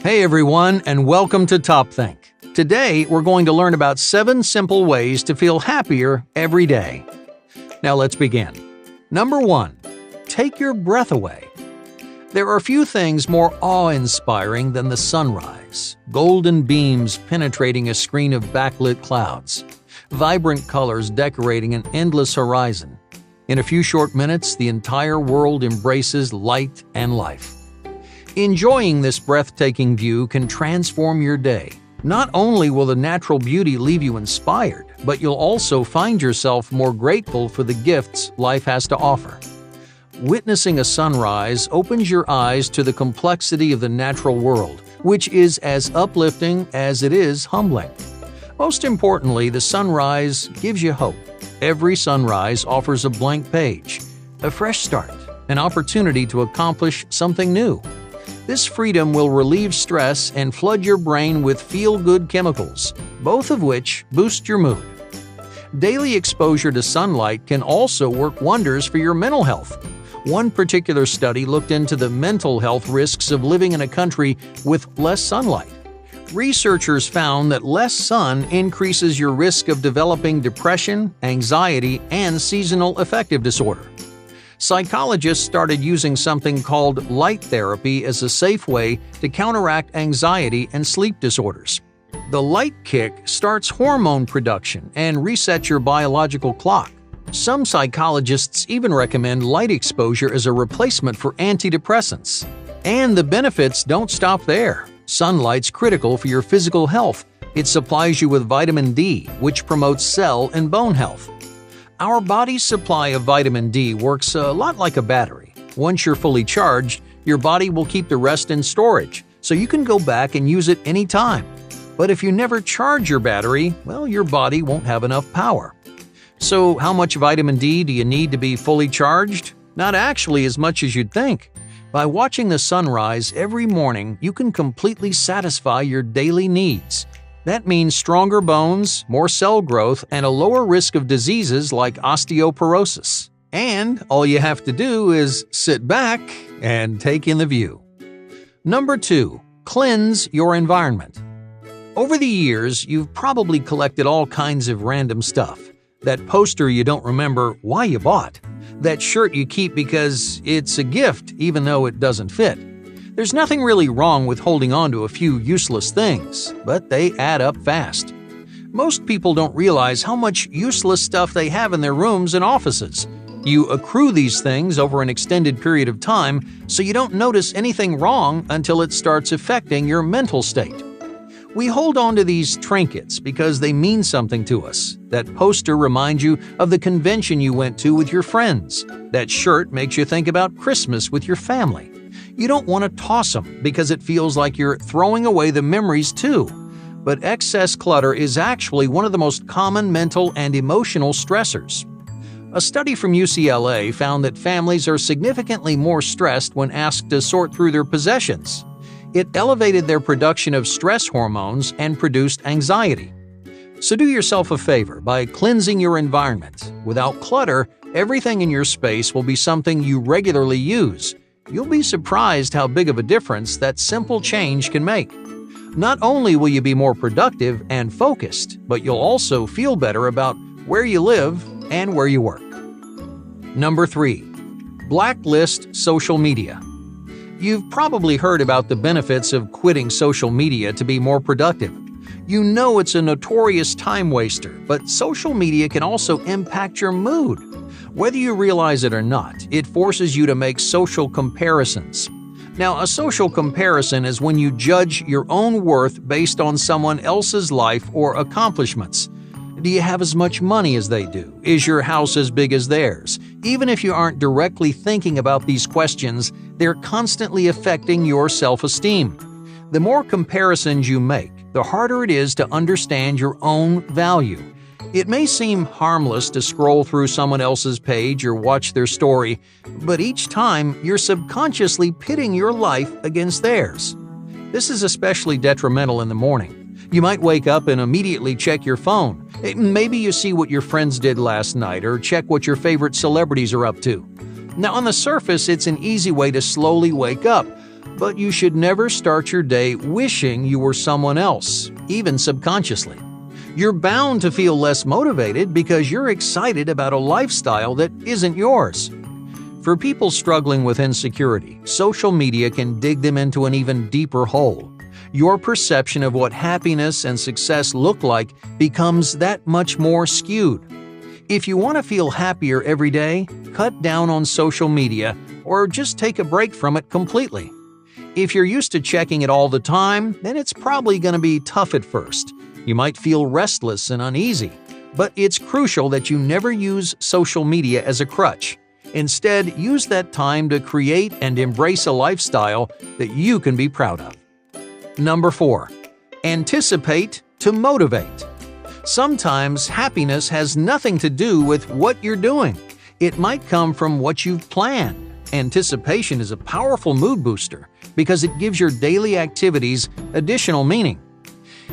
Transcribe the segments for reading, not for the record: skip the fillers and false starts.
Hey everyone, and welcome to Top Think. Today, we're going to learn about 7 simple ways to feel happier every day. Now let's begin. Number 1. Take your breath away. There are few things more awe-inspiring than the sunrise, golden beams penetrating a screen of backlit clouds, vibrant colors decorating an endless horizon. In a few short minutes, the entire world embraces light and life. Enjoying this breathtaking view can transform your day. Not only will the natural beauty leave you inspired, but you'll also find yourself more grateful for the gifts life has to offer. Witnessing a sunrise opens your eyes to the complexity of the natural world, which is as uplifting as it is humbling. Most importantly, the sunrise gives you hope. Every sunrise offers a blank page, a fresh start, an opportunity to accomplish something new. This freedom will relieve stress and flood your brain with feel-good chemicals, both of which boost your mood. Daily exposure to sunlight can also work wonders for your mental health. One particular study looked into the mental health risks of living in a country with less sunlight. Researchers found that less sun increases your risk of developing depression, anxiety, and seasonal affective disorder. Psychologists started using something called light therapy as a safe way to counteract anxiety and sleep disorders. The light kick starts hormone production and resets your biological clock. Some psychologists even recommend light exposure as a replacement for antidepressants. And the benefits don't stop there. Sunlight's critical for your physical health. It supplies you with vitamin D, which promotes cell and bone health. Our body's supply of vitamin D works a lot like a battery. Once you're fully charged, your body will keep the rest in storage, so you can go back and use it anytime. But if you never charge your battery, well, your body won't have enough power. So how much vitamin D do you need to be fully charged? Not actually as much as you'd think. By watching the sunrise every morning, you can completely satisfy your daily needs. That means stronger bones, more cell growth, and a lower risk of diseases like osteoporosis. And all you have to do is sit back and take in the view. Number 2. Cleanse your environment. Over the years, you've probably collected all kinds of random stuff. That poster you don't remember why you bought. That shirt you keep because it's a gift even though it doesn't fit. There's nothing really wrong with holding on to a few useless things, but they add up fast. Most people don't realize how much useless stuff they have in their rooms and offices. You accrue these things over an extended period of time, so you don't notice anything wrong until it starts affecting your mental state. We hold on to these trinkets because they mean something to us. That poster reminds you of the convention you went to with your friends. That shirt makes you think about Christmas with your family. You don't want to toss them because it feels like you're throwing away the memories too. But excess clutter is actually one of the most common mental and emotional stressors. A study from UCLA found that families are significantly more stressed when asked to sort through their possessions. It elevated their production of stress hormones and produced anxiety. So do yourself a favor by cleansing your environment. Without clutter, everything in your space will be something you regularly use. You'll be surprised how big of a difference that simple change can make. Not only will you be more productive and focused, but you'll also feel better about where you live and where you work. Number 3. Blacklist social media. You've probably heard about the benefits of quitting social media to be more productive. You know it's a notorious time waster, but social media can also impact your mood. Whether you realize it or not, it forces you to make social comparisons. Now, a social comparison is when you judge your own worth based on someone else's life or accomplishments. Do you have as much money as they do? Is your house as big as theirs? Even if you aren't directly thinking about these questions, they're constantly affecting your self-esteem. The more comparisons you make, the harder it is to understand your own value. It may seem harmless to scroll through someone else's page or watch their story, but each time you're subconsciously pitting your life against theirs. This is especially detrimental in the morning. You might wake up and immediately check your phone. Maybe you see what your friends did last night or check what your favorite celebrities are up to. Now, on the surface, it's an easy way to slowly wake up, But you should never start your day wishing you were someone else, even subconsciously. You're bound to feel less motivated because you're excited about a lifestyle that isn't yours. For people struggling with insecurity, social media can dig them into an even deeper hole. Your perception of what happiness and success look like becomes that much more skewed. If you want to feel happier every day, cut down on social media or just take a break from it completely. If you're used to checking it all the time, then it's probably going to be tough at first. You might feel restless and uneasy, but it's crucial that you never use social media as a crutch. Instead, use that time to create and embrace a lifestyle that you can be proud of. Number 4. Anticipate to motivate. Sometimes happiness has nothing to do with what you're doing. It might come from what you've planned. Anticipation is a powerful mood booster because it gives your daily activities additional meaning.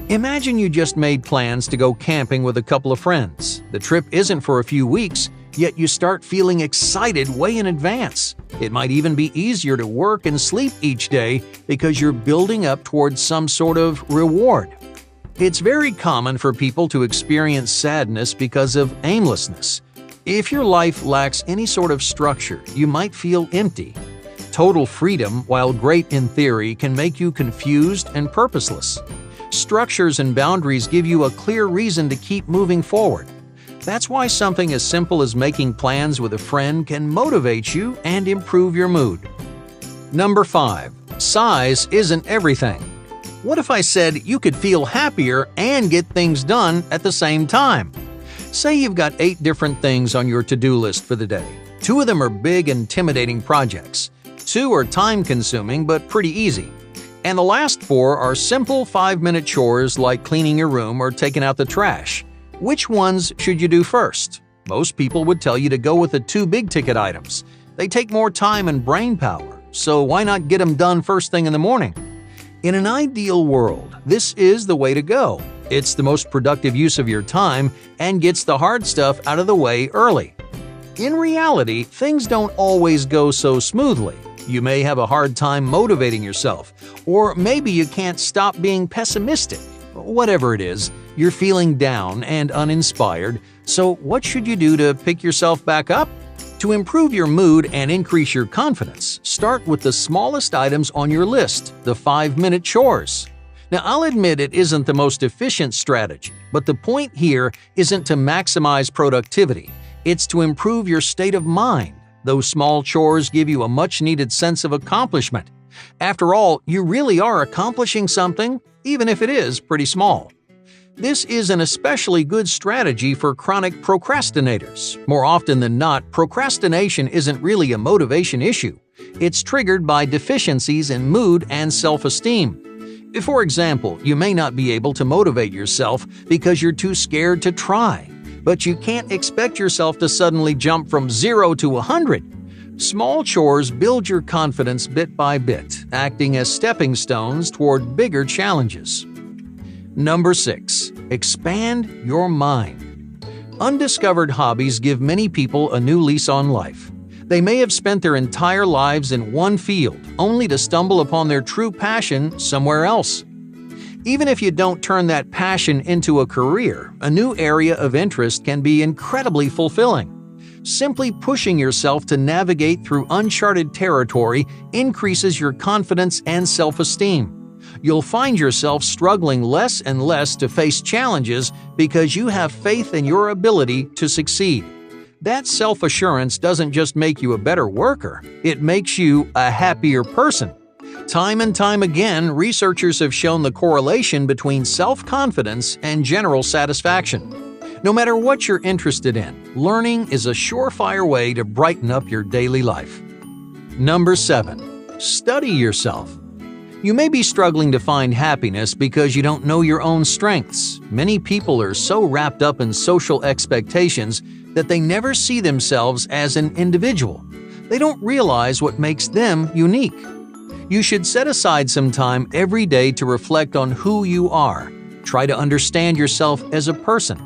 Imagine you just made plans to go camping with a couple of friends. The trip isn't for a few weeks, yet you start feeling excited way in advance. It might even be easier to work and sleep each day because you're building up towards some sort of reward. It's very common for people to experience sadness because of aimlessness. If your life lacks any sort of structure, you might feel empty. Total freedom, while great in theory, can make you confused and purposeless. Structures and boundaries give you a clear reason to keep moving forward. That's why something as simple as making plans with a friend can motivate you and improve your mood. Number 5. Size isn't everything. What if I said you could feel happier and get things done at the same time? Say you've got 8 different things on your to-do list for the day. 2 of them are big, intimidating projects. 2 are time-consuming but pretty easy. And the last 4 are simple 5-minute chores like cleaning your room or taking out the trash. Which ones should you do first? Most people would tell you to go with the 2 big-ticket items. They take more time and brain power, so why not get them done first thing in the morning? In an ideal world, this is the way to go. It's the most productive use of your time and gets the hard stuff out of the way early. In reality, things don't always go so smoothly. You may have a hard time motivating yourself, or maybe you can't stop being pessimistic. Whatever it is, you're feeling down and uninspired, so what should you do to pick yourself back up? To improve your mood and increase your confidence, start with the smallest items on your list, the 5-minute chores. Now, I'll admit it isn't the most efficient strategy, but the point here isn't to maximize productivity. It's to improve your state of mind. Those small chores give you a much-needed sense of accomplishment. After all, you really are accomplishing something, even if it is pretty small. This is an especially good strategy for chronic procrastinators. More often than not, procrastination isn't really a motivation issue. It's triggered by deficiencies in mood and self-esteem. For example, you may not be able to motivate yourself because you're too scared to try. But you can't expect yourself to suddenly jump from 0 to 100. Small chores build your confidence bit by bit, acting as stepping stones toward bigger challenges. Number 6. Expand your mind. Undiscovered hobbies give many people a new lease on life. They may have spent their entire lives in one field, only to stumble upon their true passion somewhere else. Even if you don't turn that passion into a career, a new area of interest can be incredibly fulfilling. Simply pushing yourself to navigate through uncharted territory increases your confidence and self-esteem. You'll find yourself struggling less and less to face challenges because you have faith in your ability to succeed. That self-assurance doesn't just make you a better worker, it makes you a happier person. Time and time again, researchers have shown the correlation between self-confidence and general satisfaction. No matter what you're interested in, learning is a surefire way to brighten up your daily life. Number 7. Study yourself. You may be struggling to find happiness because you don't know your own strengths. Many people are so wrapped up in social expectations that they never see themselves as an individual. They don't realize what makes them unique. You should set aside some time every day to reflect on who you are. Try to understand yourself as a person.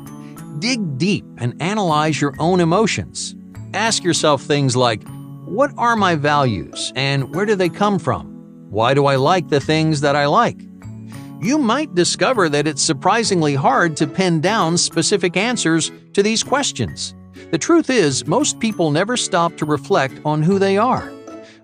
Dig deep and analyze your own emotions. Ask yourself things like, what are my values and where do they come from? Why do I like the things that I like? You might discover that it's surprisingly hard to pin down specific answers to these questions. The truth is, most people never stop to reflect on who they are.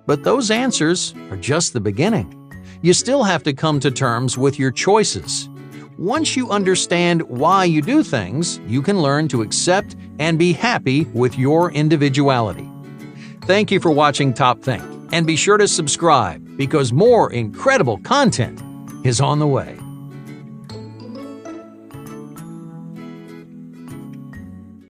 But those answers are just the beginning. You still have to come to terms with your choices. Once you understand why you do things, you can learn to accept and be happy with your individuality. Thank you for watching Top Think, and be sure to subscribe because more incredible content is on the way.